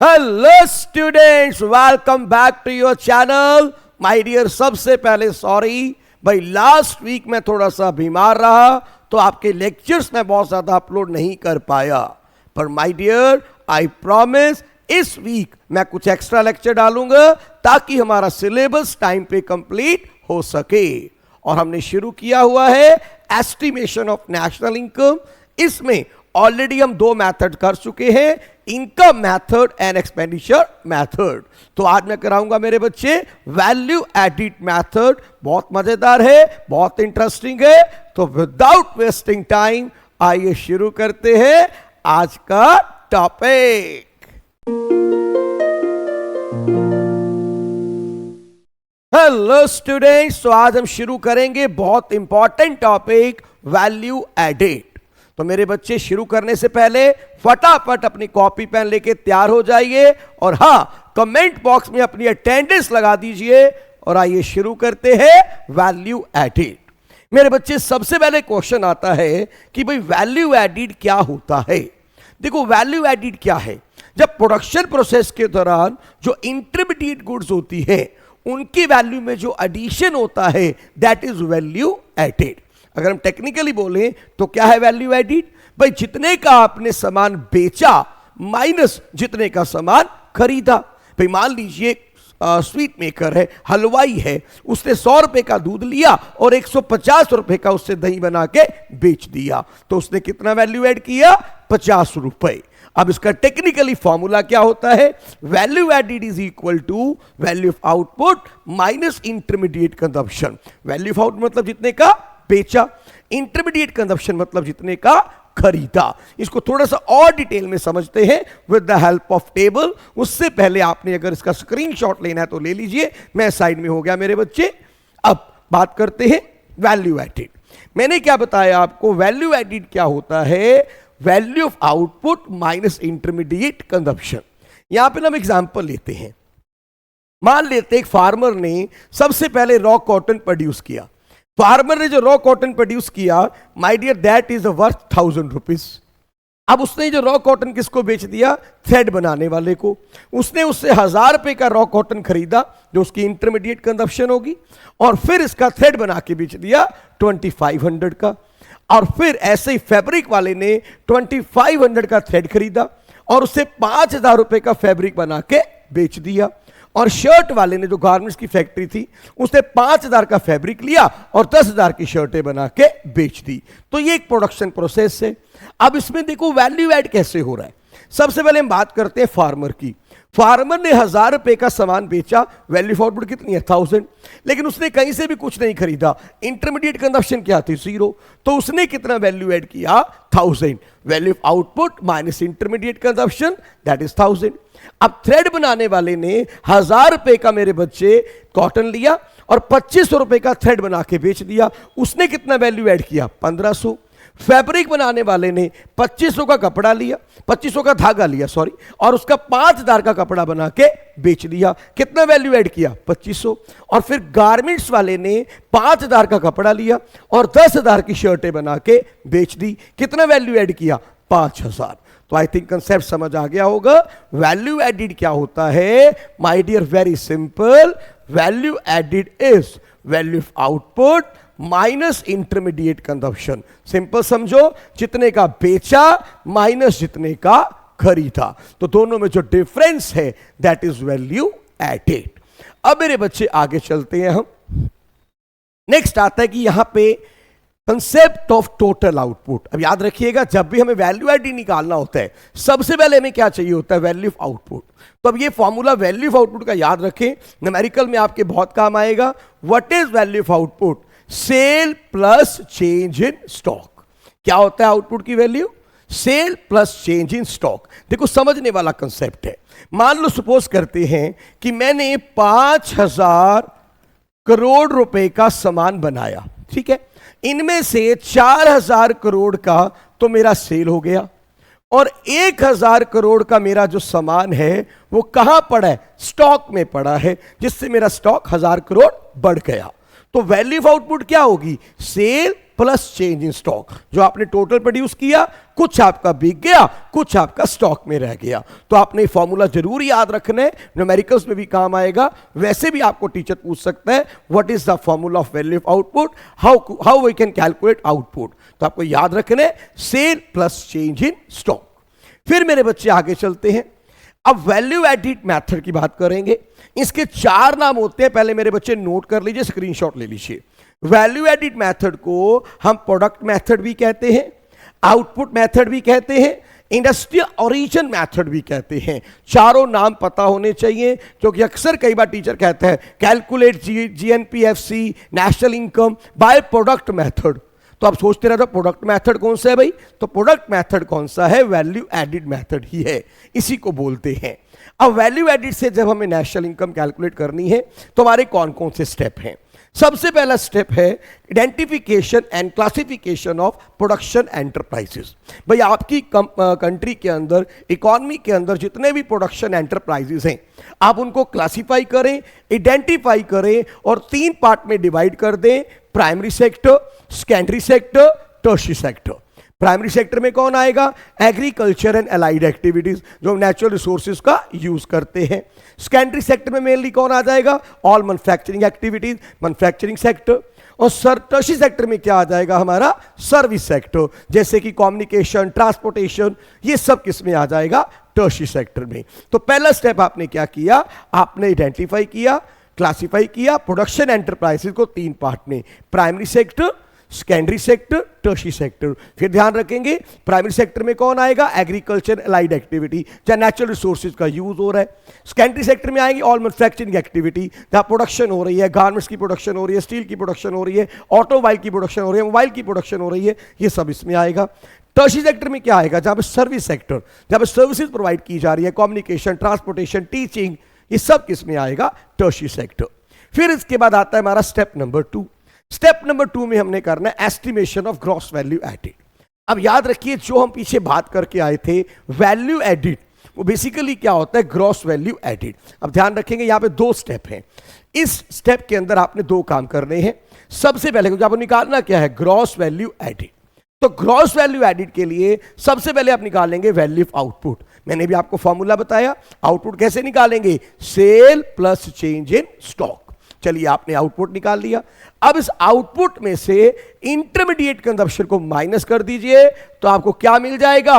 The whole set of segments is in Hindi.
Hello students, welcome back to your channel. My dear, सबसे पहले सॉरी भाई, लास्ट वीक मैं थोड़ा सा बीमार रहा तो आपके लेक्चर्स में बहुत ज्यादा अपलोड नहीं कर पाया। पर माय डियर, आई प्रॉमिस इस वीक मैं कुछ एक्स्ट्रा लेक्चर डालूंगा ताकि हमारा सिलेबस टाइम पे कंप्लीट हो सके। और हमने शुरू किया हुआ है एस्टिमेशन ऑफ नेशनल इनकम। इसमें ऑलरेडी हम दो मेथड कर चुके हैं, income method and expenditure method. तो आज मैं कराऊंगा मेरे बच्चे वैल्यू एडिड मेथड। बहुत मजेदार है, बहुत इंटरेस्टिंग है। तो विदाउट वेस्टिंग टाइम आइए शुरू करते हैं आज का टॉपिक। हेलो स्टूडेंट्स, तो आज हम शुरू करेंगे बहुत इंपॉर्टेंट टॉपिक वैल्यू एडिड। तो मेरे बच्चे, शुरू करने से पहले फटाफट अपनी कॉपी पेन लेके तैयार हो जाइए और हाँ, कमेंट बॉक्स में अपनी अटेंडेंस लगा दीजिए। और आइए शुरू करते हैं वैल्यू एडिड। मेरे बच्चे, सबसे पहले क्वेश्चन आता है कि भाई वैल्यू एडिड क्या होता है। देखो, वैल्यू एडिड क्या है? जब प्रोडक्शन प्रोसेस के दौरान जो इंटरमीडिएट गुड्स होती है उनकी वैल्यू में जो एडिशन होता है, दैट इज वैल्यू एडिड। अगर हम टेक्निकली बोलें तो क्या है वैल्यू एडिड? भाई, जितने का आपने सामान बेचा माइनस जितने का सामान खरीदा। भाई, मान लीजिए स्वीट मेकर है, हलवाई है, उसने 100 रुपए का दूध लिया और 150 रुपए का उससे दही बना के बेच दिया, तो उसने कितना वैल्यू ऐड किया? 50 रुपए। अब इसका टेक्निकली फॉर्मूला क्या होता है? Value added is equal to value of output minus intermediate consumption. Value of output मतलब जितने का बेचा, इंटरमीडिएट कंजप्शन मतलब जितने का खरीदा। इसको थोड़ा सा और डिटेल में समझते हैं with the help of table. उससे पहले आपने अगर इसका स्क्रीनशॉट लेना है तो ले लीजिए, मैं साइड में हो गया मेरे बच्चे। अब बात करते हैं वैल्यू एडिड। मैंने क्या बताया आपको? वैल्यू एडिड क्या होता है? Value of output minus intermediate consumption. यहां पर हम एग्जांपल लेते हैं। मान लेते एक फार्मर ने सबसे पहले रॉ कॉटन प्रोड्यूस किया। फार्मर ने जो रॉ कॉटन प्रोड्यूस किया, my dear, that is worth 1000 rupees. अब उसने जो रॉ कॉटन किसको बेच दिया? थ्रेड बनाने वाले को। उसने उससे 1000 रुपए का रॉ कॉटन खरीदा जो उसकी इंटरमीडिएट कंजप्शन होगी, और फिर इसका थ्रेड बना के बेच दिया 2500 का। और फिर ऐसे ही फैब्रिक वाले ने 2500 का थ्रेड खरीदा और उससे 5000 रुपए का फैब्रिक बना के बेच दिया। और शर्ट वाले ने, जो गारमेंट्स की फैक्ट्री थी, उसने 5000 का फैब्रिक लिया और 10,000 की शर्टें बना के बेच दी। तो ये एक प्रोडक्शन प्रोसेस है। अब इसमें देखो वैल्यू ऐड कैसे हो रहा है। सबसे पहले हम बात करते हैं फार्मर की। फार्मर ने 1000 रुपए का सामान बेचा, वैल्यू ऑफ आउटपुट कितनी है? 1000। लेकिन उसने कहीं से भी कुछ नहीं खरीदा, इंटरमीडिएट कंजप्शन क्या थी? 0। तो उसने कितना वैल्यू ऐड किया? 1000। Value of output minus intermediate consumption, that is 1000। अब थ्रेड बनाने वाले ने 1000 रुपए का, मेरे बच्चे, कॉटन लिया और 2500 रुपए का थ्रेड बना के बेच दिया। उसने कितना वैल्यू ऐड किया? 1500। फैब्रिक बनाने वाले ने 2500 का कपड़ा लिया, 2500 का धागा लिया, सॉरी, और उसका 5000 का कपड़ा बना के बेच दिया। कितना वैल्यू ऐड किया? 2500। और फिर गारमेंट्स वाले ने 5000 का कपड़ा लिया और 10,000 की शर्टें बना के बेच दी। कितना वैल्यू ऐड किया? 5000। तो आई थिंक कंसेप्ट समझ आ गया होगा। वैल्यू एडिड क्या होता है? My dear, very simple. Value added is value of output minus intermediate consumption. Simple समझो, जितने का बेचा माइनस जितने का खरीदा। तो दोनों में जो डिफरेंस है, दैट इज वैल्यू एडिड। अब मेरे बच्चे आगे चलते हैं हम। नेक्स्ट आता है कि यहां पे कंसेप्ट ऑफ टोटल आउटपुट। अब याद रखिएगा, जब भी हमें वैल्यू एडिड निकालना होता है, सबसे पहले हमें क्या चाहिए होता है? Value of output. तो अब ये फॉर्मूला वैल्यू ऑफ आउटपुट का याद रखें, न्यूमेरिकल में आपके बहुत काम आएगा। What is value of output? Sale plus change in stock. क्या होता है आउटपुट की वैल्यू? Sale plus change in stock. देखो, समझने वाला कंसेप्ट है। मान लो सपोज करते हैं कि मैंने 5000 करोड़ रुपए का सामान बनाया, ठीक है। इनमें से 4000 करोड़ का तो मेरा सेल हो गया और 1000 करोड़ का मेरा जो सामान है वो कहां पड़ा है? स्टॉक में पड़ा है, जिससे मेरा स्टॉक 1000 करोड़ बढ़ गया। तो वैल्यू ऑफ आउटपुट क्या होगी? Sale plus change in stock. जो आपने टोटल प्रोड्यूस किया, कुछ आपका बिक गया, कुछ आपका स्टॉक में रह गया। तो आपने फॉर्मूला जरूर याद रखना है, न्यूमेरिकल्स में भी काम आएगा। वैसे भी आपको टीचर पूछ सकता है what is the formula of value of output, how we can calculate output. तो आपको याद रखना है sale plus change in stock. फिर मेरे बच्चे आगे चलते हैं, अब वैल्यू एडिड मेथड की बात करेंगे। इसके 4 नाम होते हैं, पहले मेरे बच्चे नोट कर लीजिए, स्क्रीनशॉट ले लीजिए। वैल्यू एडिड मेथड को हम प्रोडक्ट मेथड भी कहते हैं, आउटपुट मेथड भी कहते हैं, इंडस्ट्रियल ओरिजिन मेथड भी कहते हैं। चारों नाम पता होने चाहिए, क्योंकि अक्सर कई बार टीचर कहते हैं calculate GNPFC national income by product method. तो आप सोचते रहते हो प्रोडक्ट मेथड कौन सा है भाई? तो प्रोडक्ट मेथड कौन सा है? वैल्यू एडिड मेथड ही है, इसी को बोलते हैं। अब वैल्यू एडिड से जब हमें नेशनल इनकम कैलकुलेट करनी है तो हमारे कौन कौन से स्टेप हैं? सबसे पहला स्टेप है identification and classification of production enterprises. भाई आपकी कंट्री के अंदर, इकोनॉमी के अंदर जितने भी प्रोडक्शन एंटरप्राइजेस हैं, आप उनको क्लासिफाई करें, आइडेंटिफाई करें और 3 पार्ट में डिवाइड कर दें, primary sector, secondary sector, tertiary sector. Primary sector में कौन आएगा? एग्रीकल्चर एंड अलाइड एक्टिविटीज, जो नेचुरल रिसोर्सेज का यूज करते हैं। सेकेंडरी सेक्टर में मेनली कौन आ जाएगा? All manufacturing activities, manufacturing sector. और टर्शियरी सेक्टर में क्या आ जाएगा? हमारा सर्विस सेक्टर, जैसे कि कम्युनिकेशन, ट्रांसपोर्टेशन, ये सब किस में आ जाएगा? टर्शियरी सेक्टर में। तो पहला स्टेप आपने क्या किया? आपने आइडेंटिफाई किया, क्लासिफाई किया प्रोडक्शन एंटरप्राइजेस को 3 पार्ट में, primary sector, secondary sector, tertiary sector. फिर ध्यान रखेंगे प्राइमरी सेक्टर में कौन आएगा? एग्रीकल्चर अलाइड एक्टिविटी, जहां नेचुरल रिसोर्सेज का यूज हो रहा है। सेकेंडरी सेक्टर में आएगी ऑल मैन्युफैक्चरिंग एक्टिविटी, जहां प्रोडक्शन हो रही है, गारमेंट्स की प्रोडक्शन हो रही है, स्टील की प्रोडक्शन हो रही है, ऑटोमोबाइल की प्रोडक्शन हो रही है, मोबाइल की प्रोडक्शन हो रही है, ये सब इसमें आएगा। टर्शियरी सेक्टर में क्या आएगा? जहां पर सर्विस सेक्टर, जहां पर सर्विसेज प्रोवाइड की जा रही है, कम्युनिकेशन, ट्रांसपोर्टेशन, टीचिंग, ये सब किस में आएगा? Tertiary sector. फिर इसके बाद आता है हमारा स्टेप नंबर 2। स्टेप नंबर 2 में हमने करना है estimation of gross value added. अब याद रखिए, जो हम पीछे बात करके आए थे वैल्यू एडिड, वो बेसिकली क्या होता है? Gross value added. अब ध्यान रखेंगे यहां पे 2 स्टेप हैं। इस स्टेप के अंदर आपने 2 काम करने हैं। सबसे पहले क्योंकि आपको निकालना क्या है? Gross value added. तो ग्रॉस वैल्यू एडिड के लिए सबसे पहले आप निकालेंगे वैल्यू ऑफ आउटपुट। मैंने भी आपको फॉर्मूला बताया, आउटपुट कैसे निकालेंगे? Sale plus change in stock. चलिए आपने आउटपुट निकाल लिया। अब इस आउटपुट में से इंटरमीडिएट कंजप्शन को माइनस कर दीजिए, तो आपको क्या मिल जाएगा?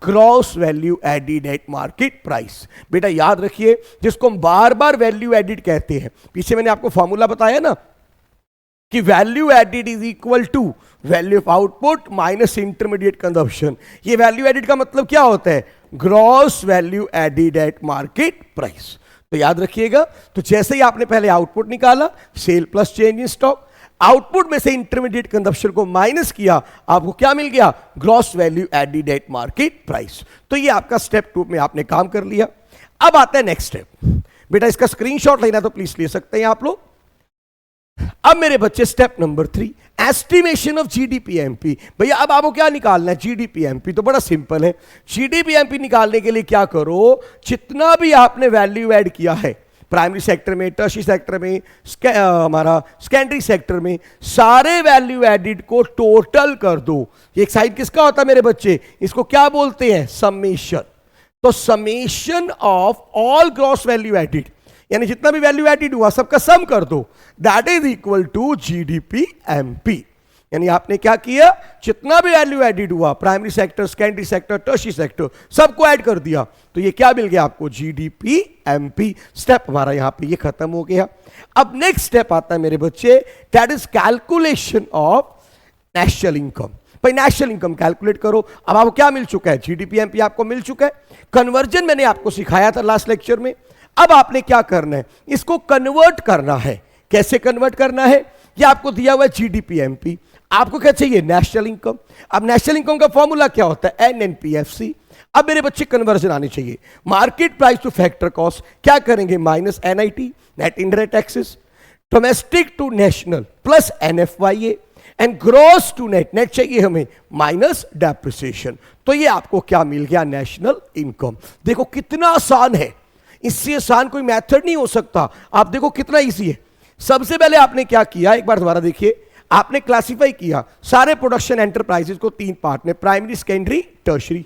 Gross value added at market price. बेटा याद रखिए, जिसको हम बार बार वैल्यू एडिड कहते हैं, पीछे मैंने आपको फॉर्मूला बताया ना कि value added is equal to value of output minus intermediate consumption. ये वैल्यू एडिड का मतलब क्या होता है? Gross value added at market price. तो याद रखिएगा, तो जैसे ही आपने पहले आउटपुट निकाला, sale plus change in stock, output में से इंटरमीडिएट कंजप्शन को माइनस किया, आपको क्या मिल गया? Gross value added at market price. तो ये आपका स्टेप 2 में आपने काम कर लिया। अब आता है नेक्स्ट स्टेप। बेटा इसका स्क्रीनशॉट लेना तो प्लीज ले सकते हैं आप लोग। अब मेरे बच्चे स्टेप नंबर 3, एस्टिमेशन ऑफ जीडीपीएमपी। भैया अब आपको क्या निकालना है? जीडीपीएमपी। तो बड़ा सिंपल है, जीडीपीएमपी निकालने के लिए क्या करो? जितना भी आपने वैल्यू ऐड किया है प्राइमरी सेक्टर में, टर्शियरी सेक्टर में, हमारा सेकेंडरी सेक्टर में, सारे वैल्यू एडिड को टोटल कर दो। एक साइड किसका होता है मेरे बच्चे? इसको क्या बोलते हैं? समेशन। तो summation of all gross value added, यानी जितना भी वैल्यू एडिड हुआ सबका सम कर दो, that is equal to GDP MP. यानी आपने क्या किया? जितना भी वैल्यू एडिड हुआ primary sector, secondary sector, tertiary sector, सबको ऐड कर दिया, तो ये क्या मिल गया आपको? जीडीपीएमपी। स्टेप हमारा यहां पे ये खत्म हो गया। अब नेक्स्ट स्टेप आता है मेरे बच्चे, that is calculation of national income. भाई नेशनल इनकम कैलकुलेट करो। अब आपको क्या मिल चुका है? जीडीपीएमपी आपको मिल चुका है। कन्वर्जन मैंने आपको सिखाया था लास्ट लेक्चर में। अब आपने क्या करना है? इसको कन्वर्ट करना है। कैसे कन्वर्ट करना है? ये आपको दिया हुआ है जीडीपीएमपी, आपको क्या चाहिए? National income. अब नेशनल इनकम का फॉर्मूला क्या होता है? एनएनपीएफसी। अब मेरे बच्चे कन्वर्जन आनी चाहिए। Market price to factor cost क्या करेंगे? Minus NIT, net indirect taxes, domestic to national plus NFIA, and gross to net, net चाहिए हमें, माइनस डेप्रिसिएशन। तो ये आपको क्या मिल गया? National income. देखो कितना आसान है, इससे आसान कोई मेथड नहीं हो सकता। आप देखो कितना इजी है। सबसे पहले आपने क्या किया, एक बार दोबारा देखिए, आपने क्लासिफाई किया सारे प्रोडक्शन एंटरप्राइजेस को 3 पार्ट में, प्राइमरी, सेकेंडरी, टर्शरी,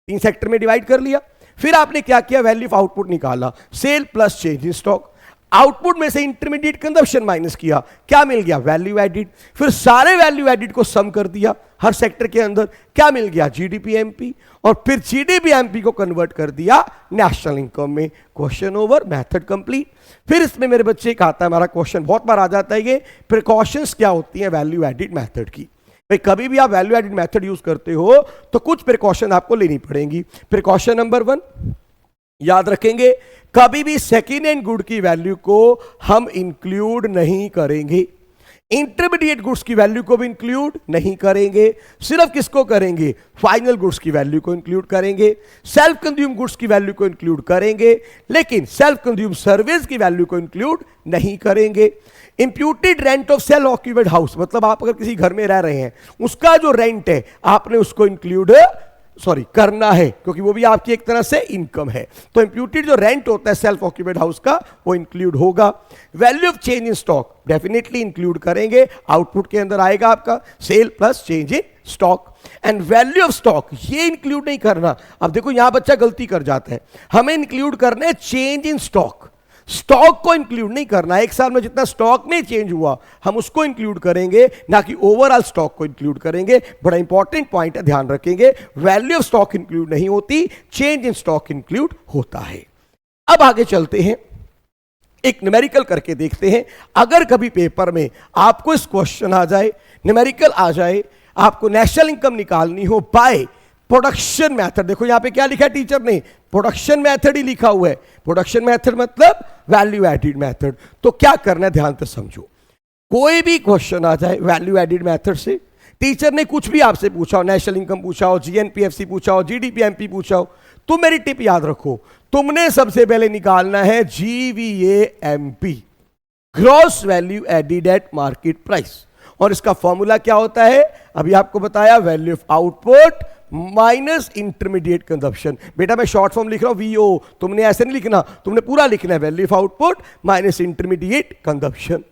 3 सेक्टर में डिवाइड कर लिया। फिर आपने क्या किया, वैल्यू ऑफ आउटपुट निकाला, sale plus change in stock. Output में से इंटरमीडिएट कंजप्शन माइनस किया, क्या मिल गया, वैल्यू एडिड। फिर सारे वैल्यू एडिड को सम कर दिया हर सेक्टर के अंदर, क्या मिल गया, जीडीपी एमपी। और फिर जीडीपी एमपी को कन्वर्ट कर दिया नेशनल इनकम में। Question over, method complete. फिर इसमें मेरे बच्चे एक आता है, हमारा क्वेश्चन बहुत बार आ जाता है, ये प्रिकॉशंस क्या होती हैं वैल्यू एडिड मेथड की। भाई कभी भी आप वैल्यू एडिड मेथड यूज करते हो तो कुछ प्रिकॉशन आपको लेनी पड़ेंगी। प्रिकॉशन नंबर 1, याद रखेंगे, कभी भी सेकेंड हैंड गुड की वैल्यू को हम इंक्लूड नहीं करेंगे, इंटरमीडिएट गुड्स की वैल्यू को भी इंक्लूड नहीं करेंगे। सिर्फ किसको करेंगे, फाइनल गुड्स की वैल्यू को इंक्लूड करेंगे, सेल्फ कंज्यूम गुड्स की वैल्यू को इंक्लूड करेंगे, लेकिन सेल्फ कंज्यूम सर्विस की वैल्यू को इंक्लूड नहीं करेंगे। Imputed rent of self occupied house, मतलब आप अगर किसी घर में रह रहे हैं, उसका जो रेंट है आपने उसको इंक्लूड करना है, क्योंकि वो भी आपकी एक तरह से इनकम है। तो इंप्यूटेड जो रेंट होता है सेल्फ ऑक्यूपाइड हाउस का, वो इंक्लूड होगा। Value of change in stock definitely include करेंगे, आउटपुट के अंदर आएगा आपका sale plus change in stock. And value of stock ये इंक्लूड नहीं करना। अब देखो यहां बच्चा गलती कर जाता है, हमें इंक्लूड करना है चेंज इन स्टॉक, स्टॉक को इंक्लूड नहीं करना। एक साल में जितना स्टॉक में चेंज हुआ हम उसको इंक्लूड करेंगे, ना कि ओवरऑल स्टॉक को इंक्लूड करेंगे। बड़ा इंपॉर्टेंट पॉइंट है, ध्यान रखेंगे, वैल्यू ऑफ स्टॉक इंक्लूड नहीं होती, चेंज इन स्टॉक इंक्लूड होता है। अब आगे चलते हैं, एक न्यूमेरिकल करके देखते हैं। अगर कभी पेपर में आपको इस क्वेश्चन आ जाए, न्यूमेरिकल आ जाए, आपको नेशनल इनकम निकालनी हो बाय प्रोडक्शन मेथड, देखो यहां पे क्या लिखा है टीचर ने, प्रोडक्शन मेथड ही लिखा हुआ है। प्रोडक्शन मेथड मतलब वैल्यू एडिड मेथड। तो क्या करना है, ध्यान से समझो। कोई भी क्वेश्चन आ जाए वैल्यू एडिड मेथड से, टीचर ने कुछ भी आपसे पूछा हो, नेशनल इनकम पूछा हो, जीएनपीएफसी पूछा हो, जीडीपी एमपी पूछा हो, तो मेरी टिप याद रखो, तुमने सबसे पहले निकालना है GVAMP, gross value added at market price. और इसका फॉर्मूला क्या होता है, अभी आपको बताया, value of output minus intermediate consumption. बेटा मैं शॉर्ट फॉर्म लिख रहा हूं वीओ, तुमने ऐसे नहीं लिखना, तुमने पूरा लिखना है, value of output minus intermediate consumption.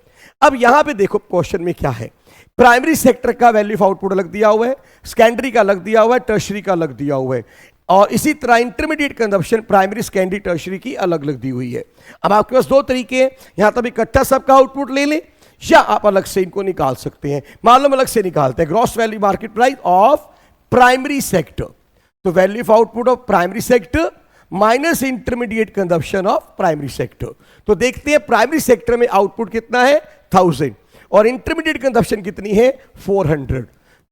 अब यहां पे देखो क्वेश्चन में क्या है, प्राइमरी सेक्टर का वैल्यू ऑफ आउटपुट अलग दिया हुआ है, सेकेंडरी का अलग दिया हुआ है, टर्शरी का अलग दिया हुआ है, और इसी तरह intermediate consumption primary, secondary, tertiary की अलग अलग दी हुई है। अब आपके पास 2 तरीके हैं, यहां तब इकट्ठा सबका आउटपुट ले लें, या आप अलग से इनको निकाल सकते हैं। मालूम अलग से निकालते हैं, gross value market price of primary sector, तो value of output of primary sector minus intermediate consumption of primary sector. तो देखते हैं प्राइमरी सेक्टर में आउटपुट कितना है 1000 और इंटरमीडिएट कंजप्शन कितनी है 400।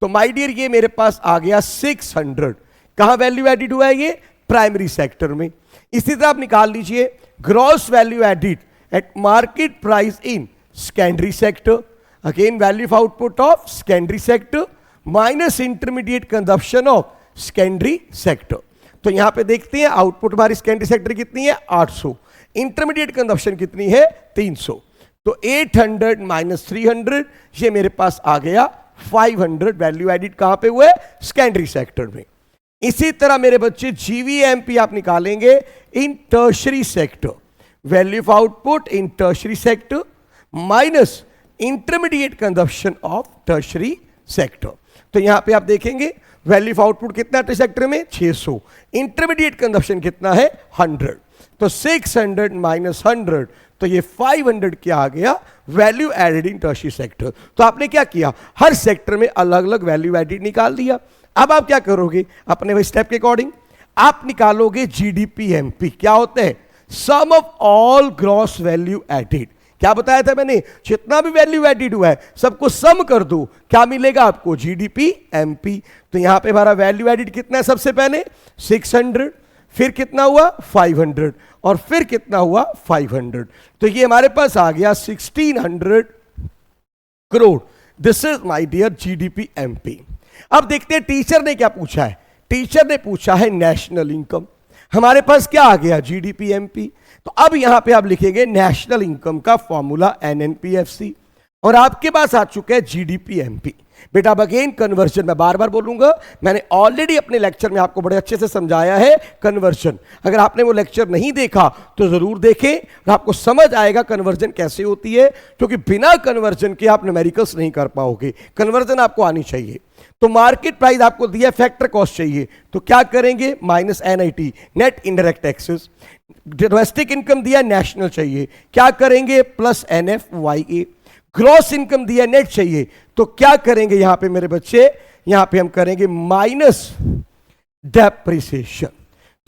तो माय डियर ये मेरे पास आ गया 600। कहां वैल्यू एडिड हुआ है, ये प्राइमरी सेक्टर में। इसी तरह आप निकाल लीजिए gross value added at market price in secondary sector, again value of output of secondary sector minus intermediate consumption of secondary sector. तो यहां पे देखते हैं आउटपुट हमारी सेकेंडरी सेक्टर कितनी है 800, इंटरमीडिएट कंजप्शन कितनी है 300। तो 800 माइनस 300 ये मेरे पास आ गया 500। वैल्यू एडिड कहां पे हुआ है, सेकेंडरी सेक्टर में। इसी तरह मेरे बच्चे जीवीएमपी आप निकालेंगे in tertiary sector, value of output in tertiary sector minus intermediate consumption of tertiary sector. तो यहां पे आप देखेंगे वैल्यू ऑफ आउटपुट कितना है सेक्टर में 600, इंटरमीडिएट कंजप्शन कितना है 100। तो 600 माइनस 100, तो ये 500 क्या आ गया, वैल्यू एडिड इन टर्शरी सेक्टर। तो आपने क्या किया, हर सेक्टर में अलग अलग वैल्यू एडिड निकाल दिया। अब आप क्या करोगे, अपने स्टेप के अकॉर्डिंग आप निकालोगे जीडीपी एमपी। क्या होता है, sum of all gross value added. क्या बताया था मैंने, जितना भी वैल्यू एडिड हुआ है सबको सम कर दो, क्या मिलेगा आपको, जीडीपी एमपी। तो यहां पे हमारा वैल्यू एडिड कितना है, सबसे पहले 600, फिर कितना हुआ 500, और फिर कितना हुआ 500। तो ये हमारे पास आ गया 1600 crore. This is my dear GDP MP. अब देखते हैं टीचर ने क्या पूछा है, टीचर ने पूछा है नेशनल इनकम। हमारे पास क्या आ गया, जीडीपी एमपी। तो अब यहां पे आप लिखेंगे नेशनल इनकम का फॉर्मूला एनएनपीएफसी, और आपके पास आ चुका है जीडीपी एमपी। बेटा अब अगेन कन्वर्जन, मैं बार बार बोलूंगा, मैंने ऑलरेडी अपने लेक्चर में आपको बड़े अच्छे से समझाया है कन्वर्जन। अगर आपने वो लेक्चर नहीं देखा तो जरूर देखें, और आपको समझ आएगा कन्वर्जन कैसे होती है, क्योंकि बिना कन्वर्जन के आप न्यूमेरिकल्स नहीं कर पाओगे। कन्वर्जन आपको आनी चाहिए। तो मार्केट प्राइस आपको दिया, फैक्टर कॉस्ट चाहिए, तो क्या करेंगे, minus NIT, net indirect taxes. Domestic income दिया, नेशनल चाहिए, क्या करेंगे, प्लस NFYA। ग्रॉस इनकम दिया, नेट चाहिए, तो क्या करेंगे यहां पे मेरे बच्चे, यहां पे हम करेंगे माइनस डेप्रिसिएशन।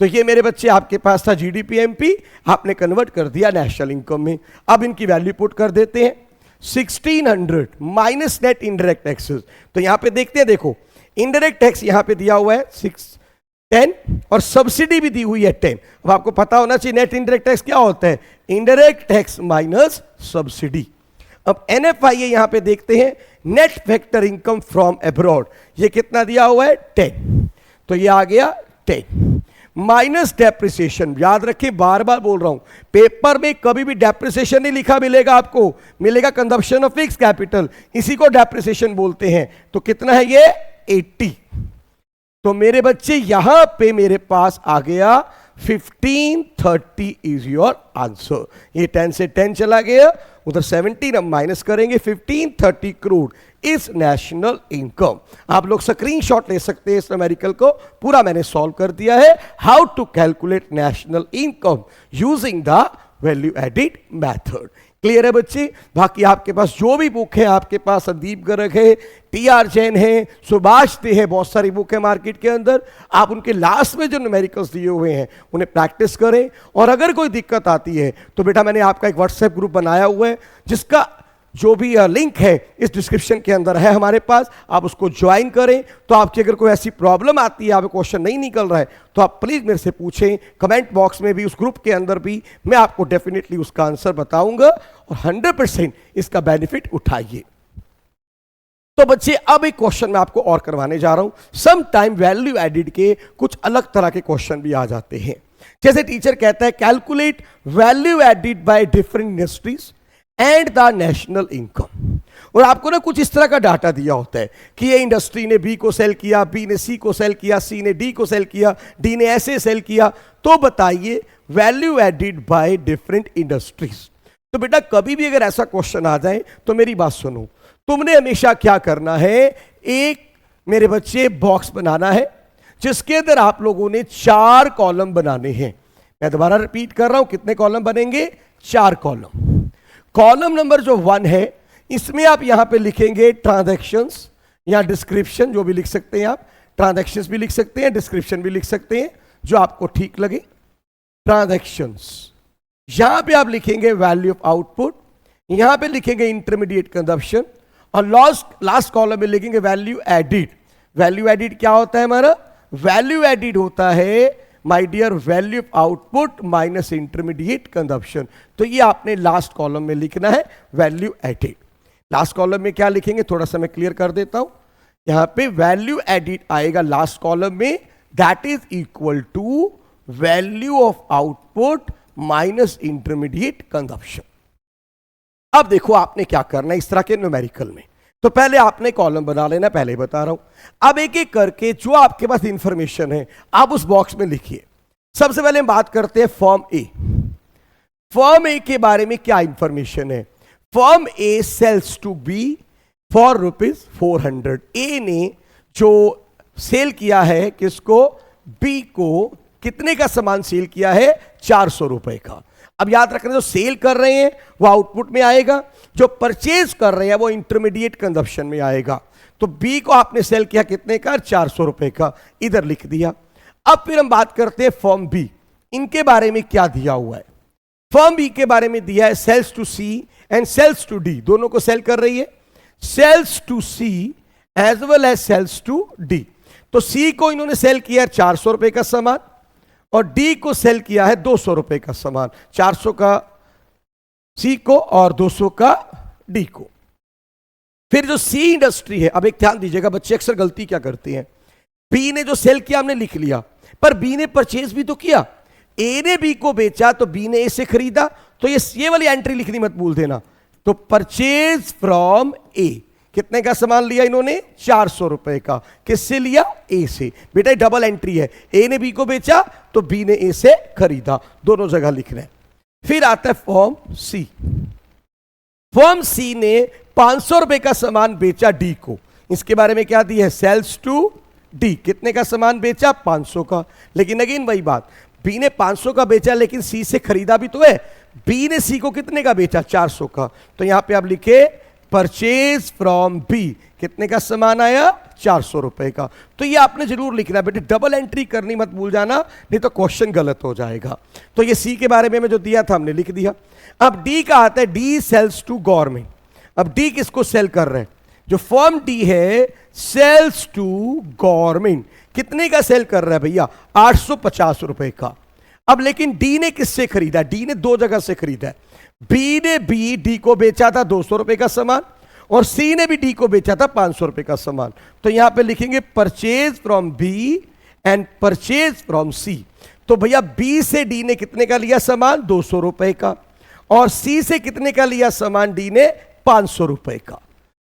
तो ये मेरे बच्चे आपके पास था GDP MP, आपने कन्वर्ट कर दिया नेशनल इनकम में। अब इनकी वैल्यू पुट कर देते हैं, 1600 माइनस नेट इनडायरेक्ट टैक्सेस। तो यहां पे देखते हैं, देखो इनडायरेक्ट टैक्स यहां पे दिया हुआ है 10 और सब्सिडी भी दी हुई है 10। अब आपको पता होना चाहिए नेट इनडायरेक्ट टैक्स क्या होता है, इनडायरेक्ट टैक्स माइनस सब्सिडी। अब NFIA यहां पे देखते हैं, net factor income from abroad, ये कितना दिया हुआ है 10, तो ये आ गया 10 माइनस डेप्रिसिएशन। याद रखें, बार बार बोल रहा हूं, पेपर में कभी भी डेप्रिसिएशन नहीं लिखा मिलेगा आपको, मिलेगा कंजप्शन ऑफ फिक्स कैपिटल, इसी को डेप्रिसिएशन बोलते हैं। तो कितना है ये 80। तो मेरे बच्चे यहां पे मेरे पास आ गया 1530 इज योर आंसर। ये 10 से 10 चला गया, उधर 17 हम माइनस करेंगे, 1530 करोड़ इस नेशनल इनकम। आप लोग स्क्रीनशॉट ले सकते हैं इस न्यूमेरिकल को, पूरा मैंने सॉल्व कर दिया है। How to calculate national income using the value added method. Clear है बच्चे? बाकी आपके पास जो भी बुक है, आपके पास संदीप गर्ग है, TR जैन है, सुभाष दे है, बहुत सारी बुक है मार्केट के अंदर। आप उनके लास्ट में जो न्यूमेरिकल्स दिए हुए हैं उन्हें प्रैक्टिस करें, और अगर कोई दिक्कत आती है तो बेटा मैंने आपका एक व्हाट्सएप ग्रुप बनाया हुआ है, जिसका जो भी लिंक है इस डिस्क्रिप्शन के अंदर है हमारे पास, आप उसको ज्वाइन करें। तो आपकी अगर कोई ऐसी प्रॉब्लम आती है, आपको क्वेश्चन नहीं निकल रहा है, तो आप प्लीज मेरे से पूछें, कमेंट बॉक्स में भी, उस ग्रुप के अंदर भी, मैं आपको डेफिनेटली उसका आंसर बताऊंगा, और 100% इसका बेनिफिट उठाइए। तो बच्चे अब एक क्वेश्चन मैं आपको और करवाने जा रहा हूं। सम टाइम वैल्यू एडिड के कुछ अलग तरह के क्वेश्चन भी आ जाते हैं। जैसे टीचर कहता है calculate value added by different industries and the national income, और आपको ना कुछ इस तरह का डाटा दिया होता है कि ये इंडस्ट्री ने बी को सेल किया, बी ने सी को सेल किया, सी ने डी को सेल किया, डी ने ऐसे सेल किया। तो बताइए value added by different industries. तो बेटा कभी भी अगर ऐसा क्वेश्चन आ जाए तो मेरी बात सुनो, तुमने हमेशा क्या करना है, एक मेरे बच्चे बॉक्स बनाना है जिसके अंदर आप लोगों ने 4 कॉलम बनाने हैं। मैं दोबारा रिपीट कर रहा हूं, कितने कॉलम बनेंगे, 4 कॉलम। कॉलम नंबर जो 1 है, इसमें आप यहां पे लिखेंगे ट्रांजैक्शंस या डिस्क्रिप्शन, जो भी लिख सकते हैं आप, ट्रांजैक्शंस भी लिख सकते हैं, डिस्क्रिप्शन भी लिख सकते हैं, जो आपको ठीक लगे। ट्रांजैक्शंस, यहां पे आप लिखेंगे वैल्यू ऑफ आउटपुट, यहां पे लिखेंगे इंटरमीडिएट कंजप्शन, और लास्ट कॉलम में लिखेंगे वैल्यू एडिड। वैल्यू एडिड क्या होता है हमारा, वैल्यू एडिड होता है my dear value of output minus intermediate consumption. तो ये आपने लास्ट कॉलम में लिखना है वैल्यू एडिड। लास्ट कॉलम में क्या लिखेंगे, थोड़ा सा मैं क्लियर कर देता हूं। यहां पे वैल्यू एडिड आएगा लास्ट कॉलम में, that is equal to value of output minus intermediate consumption. अब देखो आपने क्या करना है इस तरह के न्यूमेरिकल में, तो पहले आपने कॉलम बना लेना, पहले बता रहा हूं। अब एक एक करके जो आपके पास इंफॉर्मेशन है आप उस बॉक्स में लिखिए। सबसे पहले हम बात करते हैं फर्म ए। फर्म ए के बारे में क्या इंफॉर्मेशन है, firm A sales to B for ₹400। A ने जो सेल किया है किसको, बी को, कितने का सामान सेल किया है, 400 रुपए का। अब याद रखना, जो सेल कर रहे हैं वो आउटपुट में आएगा, जो परचेज कर रहे हैं वो इंटरमीडिएट कंजप्शन में आएगा। तो बी को आपने सेल किया कितने का, 400 रुपए का, इधर लिख दिया। अब फिर हम बात करते हैं फर्म बी, इनके बारे में क्या दिया हुआ है। फर्म बी के बारे में दिया है sales to C and sales to D, दोनों को सेल कर रही है, sales to C as well as sales to D. तो सी को इन्होंने सेल किया 400 रुपए का सामान, और डी को सेल किया है 200 रुपए का सामान, 400 का सी को और 200 का डी को। फिर जो सी इंडस्ट्री है, अब एक ध्यान दीजिएगा बच्चे, अक्सर गलती क्या करते हैं, बी ने जो सेल किया हमने लिख लिया, पर बी ने परचेज भी तो किया। ए ने बी को बेचा तो बी ने ए से खरीदा, तो ये वाली एंट्री लिखनी मत भूल देना। तो परचेज फ्रॉम ए, कितने का सामान लिया इन्होंने? 400 रुपए का। किससे लिया? ए से। बेटा डबल एंट्री है, ए ने बी को बेचा तो बी ने ए से खरीदा, दोनों जगह लिख रहे हैं। फिर आता है फॉर्म सी। फॉर्म सी ने 500 रुपए का सामान बेचा डी को। इसके बारे में क्या दिया है? Sales to D. कितने का सामान बेचा? 500 का। लेकिन अगेन वही बात, बी ने 500 का बेचा लेकिन सी से खरीदा भी तो है। बी ने सी को कितने का बेचा? 400 का। तो यहां पे आप लिखे परचेज फ्रॉम बी। कितने का सामान आया? 400 रुपए का। तो ये आपने जरूर लिखना बेटे, डबल एंट्री करनी मत भूल जाना, नहीं तो क्वेश्चन गलत हो जाएगा। तो ये सी के बारे में जो दिया था हमने लिख दिया। अब डी का आता है, डी सेल्स टू गवर्नमेंट। अब डी किसको सेल कर रहे हैं? जो फॉर्म डी है सेल्स टू गवर्नमेंट। कितने का सेल कर रहा है भैया? 850 रुपए का। अब लेकिन डी ने किससे खरीदा? डी ने दो जगह से खरीदा है। बी ने बी डी को बेचा था 200 रुपए का सामान, और सी ने भी डी को बेचा था 500 रुपए का सामान। तो यहां पे लिखेंगे purchase from B and purchase from C. तो भैया बी से डी ने कितने का लिया सामान? 200 रुपए का। और सी से कितने का लिया सामान? डी ने 500 रुपए का।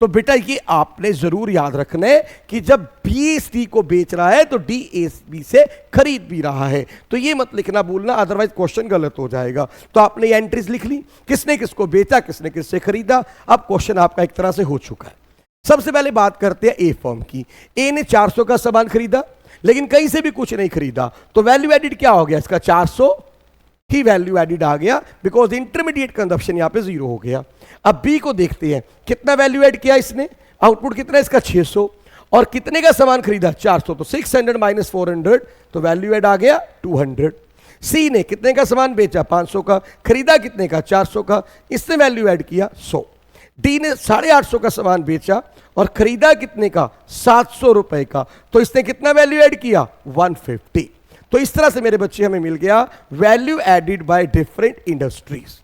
तो बेटा ये आपने जरूर याद रखना है कि जब बी सी को बेच रहा है तो डी ए बी से खरीद भी रहा है। तो ये मत लिखना भूलना, अदरवाइज क्वेश्चन गलत हो जाएगा। तो आपने ये एंट्रीज लिख ली, किसने किसको बेचा, किसने किससे खरीदा। अब क्वेश्चन आपका एक तरह से हो चुका है। सबसे पहले बात करते हैं ए फर्म की। ए ने 400 का सामान खरीदा लेकिन कहीं से भी कुछ नहीं खरीदा, तो वैल्यू एडिड क्या हो गया इसका? 400 ही वैल्यू एडिड आ गया, बिकॉज इंटरमीडिएट कंजप्शन यहां पे 0 हो गया। अब बी को देखते हैं, कितना वैल्यू ऐड किया इसने? आउटपुट कितना है इसका? 600। और कितने का सामान खरीदा? 400। तो 600 माइनस 400, तो वैल्यू ऐड आ गया 200। सी ने कितने का सामान बेचा? 500 का। खरीदा कितने का? 400 का। इसने वैल्यू ऐड किया 100। डी ने 850 का सामान बेचा और खरीदा कितने का? 700 रुपए का। तो इसने कितना वैल्यू ऐड किया? 150। तो इस तरह से मेरे बच्चे हमें मिल गया value added by different industries.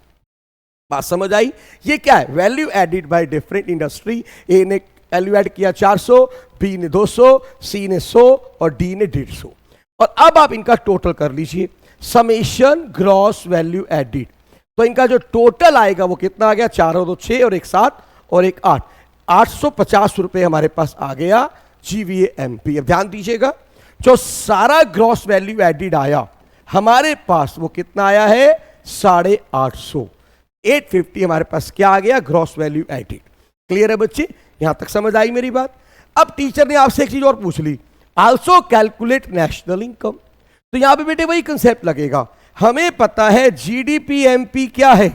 बात समझ आई? ये क्या है? Value added by different industry. A ने वैल्यू ऐड किया 400, बी ने 200, सी ने 100 और डी ने 150। और अब आप इनका टोटल कर लीजिए, समेशन ग्रॉस वैल्यू एडिड। तो इनका जो टोटल आएगा वो कितना आ गया? 4 और 2 6 और 1 7 और 1 8, 850 रुपए हमारे पास आ गया GVAMP। अब ध्यान दीजिएगा, जो सारा ग्रॉस वैल्यू एडिड आया हमारे पास वो कितना आया है? 850। 850 हमारे पास क्या आ गया? Gross value added. क्लियर है बच्चे? यहां तक समझ आई मेरी बात? अब टीचर ने आपसे एक चीज और पूछ ली, आल्सो कैलकुलेट नेशनल इनकम। तो यहां पे बेटे वही कंसेप्ट लगेगा। हमें पता है GDP-MP क्या है?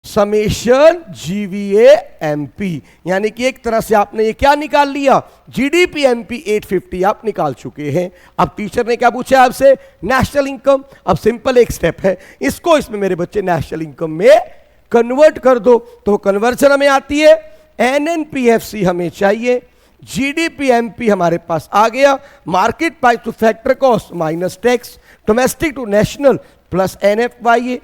Summation GVAMP। यानी कि एक तरह से आपने ये क्या निकाल लिया? GDP-MP 850 आप निकाल चुके हैं। अब टीचर ने क्या पूछा आपसे? National income. अब सिंपल एक स्टेप है, इसको इसमें मेरे बच्चे नेशनल इनकम में कन्वर्ट कर दो। तो कन्वर्जन हमें आती है, NNPFC हमें चाहिए, GDP-MP हमारे पास आ गया, market price to factor cost minus tax, domestic to national plus NFYA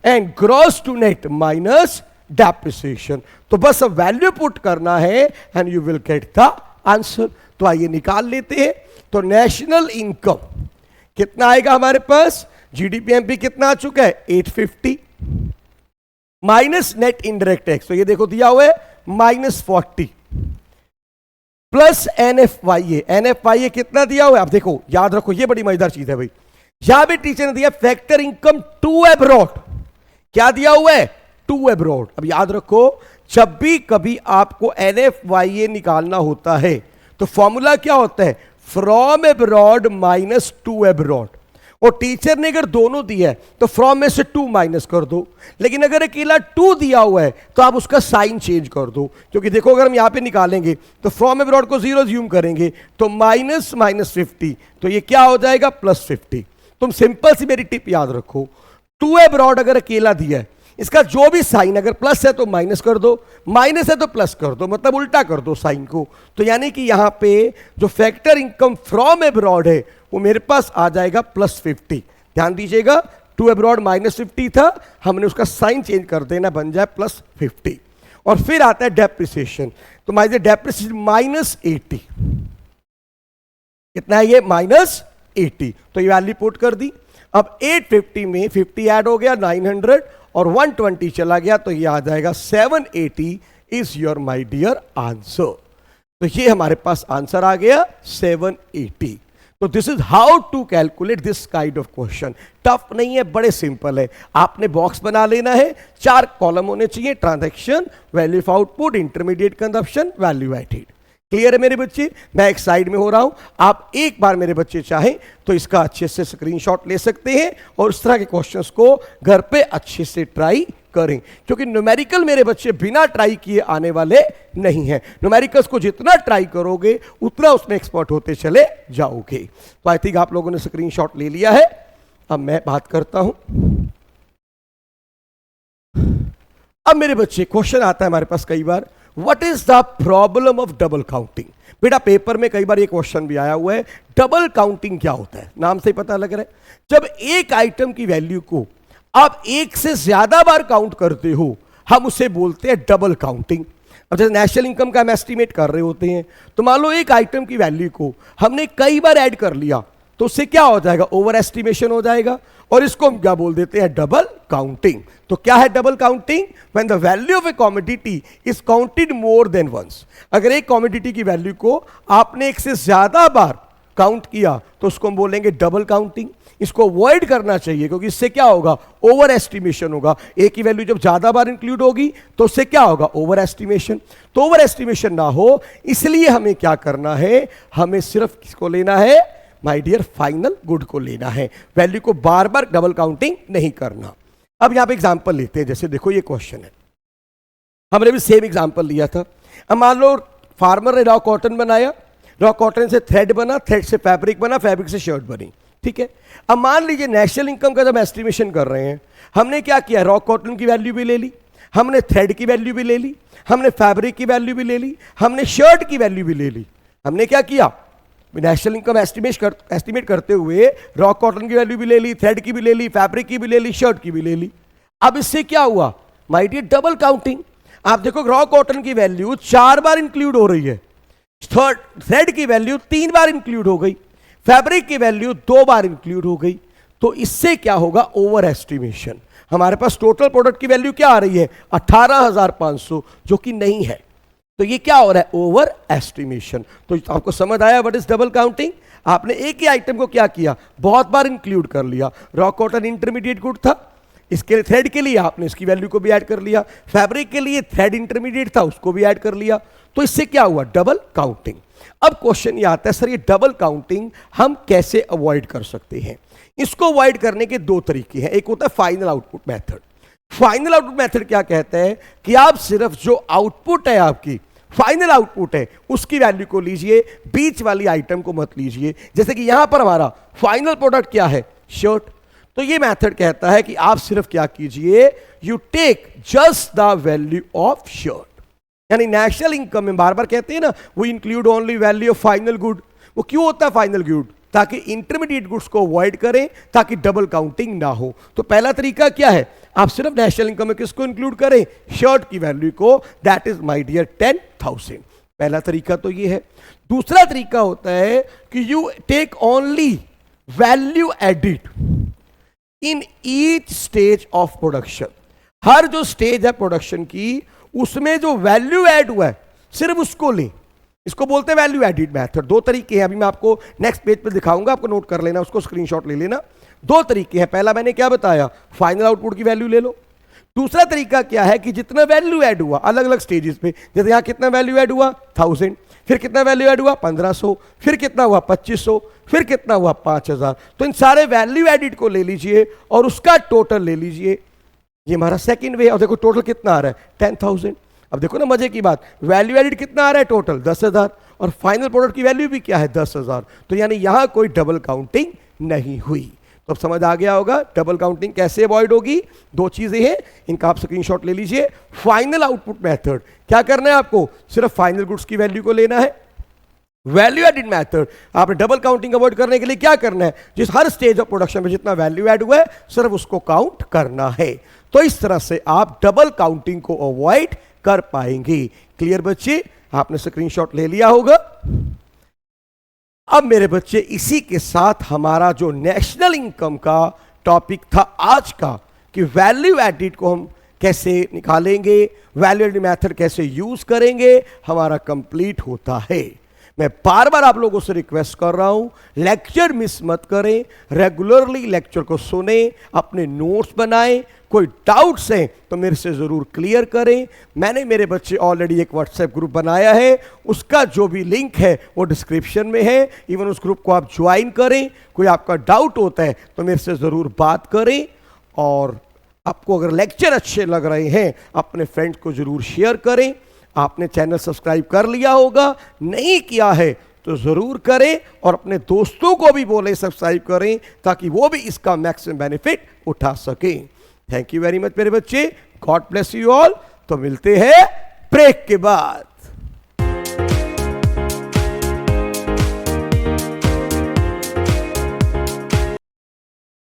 and gross to net minus depreciation. तो बस अब वैल्यू पुट करना है and you will get the answer. तो आइए निकाल लेते हैं। तो नेशनल इनकम कितना आएगा हमारे पास? GDP-MP कितना आ चुका है? 850 माइनस नेट इनडायरेक्ट टैक्स, तो ये देखो दिया हुआ है -40 प्लस NFYA। NFYA कितना दिया हुआ है? आप देखो, याद रखो, ये बड़ी मजेदार चीज है भाई। यहां भी टीचर ने दिया फैक्टर इनकम टू एब्रॉड। क्या दिया हुआ है? To abroad. अब याद रखो, जब भी कभी आपको NFYA निकालना होता है तो फॉर्मूला क्या होता है? From abroad minus two abroad. और टीचर ने अगर दोनों दिया है तो फ्रॉम में से 2 माइनस कर दो, लेकिन अगर अकेला 2 दिया हुआ है तो आप उसका साइन चेंज कर दो। क्योंकि देखो, अगर हम यहां पे निकालेंगे तो फ्रॉम एब्रॉड को 0 ज्यूम करेंगे तो माइनस -50, तो ये क्या हो जाएगा? +50। तुम सिंपल सी मेरी टिप याद रखो, 2 एब्रॉड अगर अकेला दिया है, इसका जो भी साइन, अगर प्लस है तो माइनस कर दो, माइनस है तो प्लस कर दो, मतलब उल्टा कर दो साइन को। तो यानी कि यहां पे जो फैक्टर इनकम फ्रॉम एब्रॉड है वो मेरे पास आ जाएगा +50। ध्यान दीजिएगा, 2 एब्रॉड -50 था, हमने उसका साइन चेंज कर देना, बन जाए +50। और फिर आता है डेप्रिसिएशन। तो माइनस डेप्रिसिएशन -80। कितना है ये? -80। तो ये वैल्यू पुट कर दी। अब 850 में 50 ऐड हो गया 900 और 120 चला गया, तो ये आ जाएगा 780 is your my dear answer. तो ये हमारे पास आंसर आ गया 780। तो this is how to calculate this kind of question. Tough नहीं है, बड़े सिंपल है। आपने बॉक्स बना लेना है, 4 कॉलम होने चाहिए, transaction, value of output, intermediate consumption, value added. Clear है मेरे बच्चे? मैं एक साइड में हो रहा हूं, आप एक बार मेरे बच्चे चाहें तो इसका अच्छे से स्क्रीनशॉट ले सकते हैं और इस तरह के क्वेश्चंस को घर पे अच्छे से ट्राई करें, क्योंकि न्यूमेरिकल मेरे बच्चे बिना ट्राई किए आने वाले नहीं हैं। न्यूमेरिकल्स को जितना ट्राई करोगे उतना उसमें एक्सपर्ट होते चले जाओगे। तो आई थिंक आप लोगों ने स्क्रीनशॉट ले लिया है। अब मैं बात करता हूं। अब मेरे बच्चे क्वेश्चन आता है हमारे पास कई बार, what is the problem of double counting. बेटा पेपर में कई बार ये क्वेश्चन भी आया हुआ है, डबल काउंटिंग क्या होता है? नाम से ही पता लग रहा है, जब एक आइटम की वैल्यू को आप एक से ज्यादा बार काउंट करते हो, हम उसे बोलते हैं डबल काउंटिंग। अब जैसे नेशनल इनकम का हम एस्टिमेट कर रहे होते हैं, तो मान लो एक आइटम की वैल्यू को हमने कई बार ऐड कर लिया, तो उससे क्या हो जाएगा? ओवर एस्टिमेशन हो जाएगा, और इसको हम क्या बोल देते हैं? Double counting. तो क्या है double counting? When the value of a commodity is counted more than once. अगर एक कमोडिटी की वैल्यू को आपने एक से ज्यादा बार काउंट किया तो उसको हम बोलेंगे डबल काउंटिंग। इसको अवॉइड करना चाहिए, क्योंकि इससे क्या होगा? ओवर एस्टिमेशन होगा। एक ही वैल्यू जब ज्यादा बार इंक्लूड होगी तो उससे क्या होगा? Over estimation. तो ओवर एस्टिमेशन ना हो इसलिए हमें क्या करना है? हमें सिर्फ किसको लेना है? माय डियर फाइनल गुड को लेना है। वैल्यू को बार बार डबल काउंटिंग नहीं करना। अब यहां पे एग्जांपल लेते हैं। जैसे देखो ये क्वेश्चन है, हमने भी सेम एग्जांपल लिया था। अब मान लो फार्मर ने रॉ कॉटन बनाया, रॉ कॉटन से थ्रेड बना, थ्रेड से फैब्रिक बना, फैब्रिक से शर्ट बनी, ठीक है। अब मान लीजिए नेशनल इनकम का जब एस्टिमेशन कर रहे हैं, हमने क्या किया? रॉ कॉटन की वैल्यू भी ले ली, हमने थ्रेड की वैल्यू भी ले ली, हमने फैब्रिक की वैल्यू भी ले ली, हमने शर्ट की वैल्यू भी ले ली। हमने क्या किया? नेशनल इनकम एस्टिमेट करते हुए रॉ कॉटन की वैल्यू भी ले ली, थ्रेड की भी ले ली, फैब्रिक की भी ले ली, शर्ट की भी ले ली। अब इससे क्या हुआ? My dear double counting. आप देखो रॉ कॉटन की वैल्यू 4 बार इंक्लूड हो रही है, थ्रेड की वैल्यू 3 बार इंक्लूड हो गई, फैब्रिक की वैल्यू 2 बार इंक्लूड हो गई। तो इससे क्या होगा? Over estimation. हमारे पास टोटल प्रोडक्ट की वैल्यू क्या आ रही है? 18,500, जो कि नहीं है। तो ये क्या हो रहा है? Over estimation. तो आपको समझ आया व्हाट इज डबल काउंटिंग? आपने एक ही आइटम को क्या किया? बहुत बार इंक्लूड कर लिया। रॉ कॉटन इंटरमीडिएट गुड था, इसके लिए थ्रेड के लिए आपने इसकी वैल्यू को भी ऐड कर लिया, फैब्रिक के लिए थ्रेड इंटरमीडिएट था, उसको भी ऐड कर लिया। तो इससे क्या हुआ? Double counting. अब क्वेश्चन ये आता है, सर ये डबल काउंटिंग हम कैसे अवॉइड कर सकते हैं? इसको अवॉइड करने के 2 तरीके हैं। एक होता है final output method. Final output method क्या कहता है कि आप सिर्फ जो आउटपुट है, आपकी फाइनल आउटपुट है, उसकी वैल्यू को लीजिए, बीच वाली आइटम को मत लीजिए। जैसे कि यहां पर हमारा फाइनल प्रोडक्ट क्या है? शर्ट। तो ये मेथड कहता है कि आप सिर्फ क्या कीजिए? You take just the value of shirt. यानी नेशनल इनकम में बार बार कहते हैं ना, वो include only value of final good. वो क्यों होता है फाइनल गुड? ताकि इंटरमीडिएट गुड्स को अवॉइड करें, ताकि डबल काउंटिंग ना हो। तो पहला तरीका क्या है? आप सिर्फ नेशनल इनकम में किसको इंक्लूड करें? शर्ट की वैल्यू को। That is my dear 10,000। पहला तरीका तो ये है। दूसरा तरीका होता है कि you take only value added in each stage of production. हर जो स्टेज है प्रोडक्शन की, उसमें जो वैल्यू ऐड हुआ है सिर्फ उसको लें। इसको बोलते हैं वैल्यू एडिड मेथड। 2 तरीके हैं, अभी मैं आपको नेक्स्ट पेज पे दिखाऊंगा, आपको नोट कर लेना, उसको स्क्रीनशॉट ले लेना। 2 तरीके हैं। पहला मैंने क्या बताया? फाइनल आउटपुट की वैल्यू ले लो। दूसरा तरीका क्या है कि जितना वैल्यू ऐड हुआ अलग अलग स्टेजेस पे, जैसे यहां कितना वैल्यू ऐड हुआ? 1000, फिर कितना वैल्यू ऐड हुआ? 1500, फिर कितना हुआ? 2500, फिर कितना हुआ? 5000। तो इन सारे वैल्यू एडिड को ले लीजिए और उसका टोटल ले लीजिए। ये हमारा सेकंड वे। और देखो टोटल कितना आ रहा है? 10,000। अब देखो ना मजे की बात, वैल्यू एडिड कितना आ रहा है? टोटल 10,000, और फाइनल प्रोडक्ट की वैल्यू भी क्या है? 10,000। तो यानी यहां कोई डबल काउंटिंग नहीं हुई। तो अब समझ आ गया होगा डबल काउंटिंग कैसे अवॉइड होगी। 2 चीजें हैं, इनका आप स्क्रीनशॉट ले लीजिए। फाइनल आउटपुट मेथड क्या करना है? आपको सिर्फ फाइनल गुड्स की वैल्यू को लेना है। वैल्यू एडिड मेथड, आपने डबल काउंटिंग अवॉइड करने के लिए क्या करना है? जिस हर स्टेज ऑफ प्रोडक्शन में जितना वैल्यू ऐड हुआ है सिर्फ उसको काउंट करना है। तो इस तरह से आप डबल काउंटिंग को अवॉइड कर पाएंगे। क्लियर बच्चे? आपने स्क्रीनशॉट ले लिया होगा। अब मेरे बच्चे इसी के साथ हमारा जो नेशनल इनकम का टॉपिक था आज का, कि वैल्यू एडिड को हम कैसे निकालेंगे, वैल्यू एडिड मेथड कैसे यूज करेंगे, हमारा कंप्लीट होता है। मैं बार बार आप लोगों से रिक्वेस्ट कर रहा हूं, लेक्चर मिस मत करें, रेगुलरली लेक्चर को सुने, अपने नोट्स बनाएं, कोई डाउट्स हैं तो मेरे से ज़रूर क्लियर करें। मैंने मेरे बच्चे ऑलरेडी एक व्हाट्सएप ग्रुप बनाया है, उसका जो भी लिंक है वो डिस्क्रिप्शन में है, इवन उस ग्रुप को आप ज्वाइन करें। कोई आपका डाउट होता है तो मेरे से ज़रूर बात करें, और आपको अगर लेक्चर अच्छे लग रहे हैं अपने फ्रेंड्स को ज़रूर शेयर करें। आपने चैनल सब्सक्राइब कर लिया होगा, नहीं किया है तो ज़रूर करें, और अपने दोस्तों को भी बोलें सब्सक्राइब करें, ताकि वो भी इसका मैक्सिमम बेनिफिट उठा सकें। थैंक यू वेरी मच मेरे बच्चे, गॉड ब्लेस यू ऑल। तो मिलते हैं ब्रेक के बाद।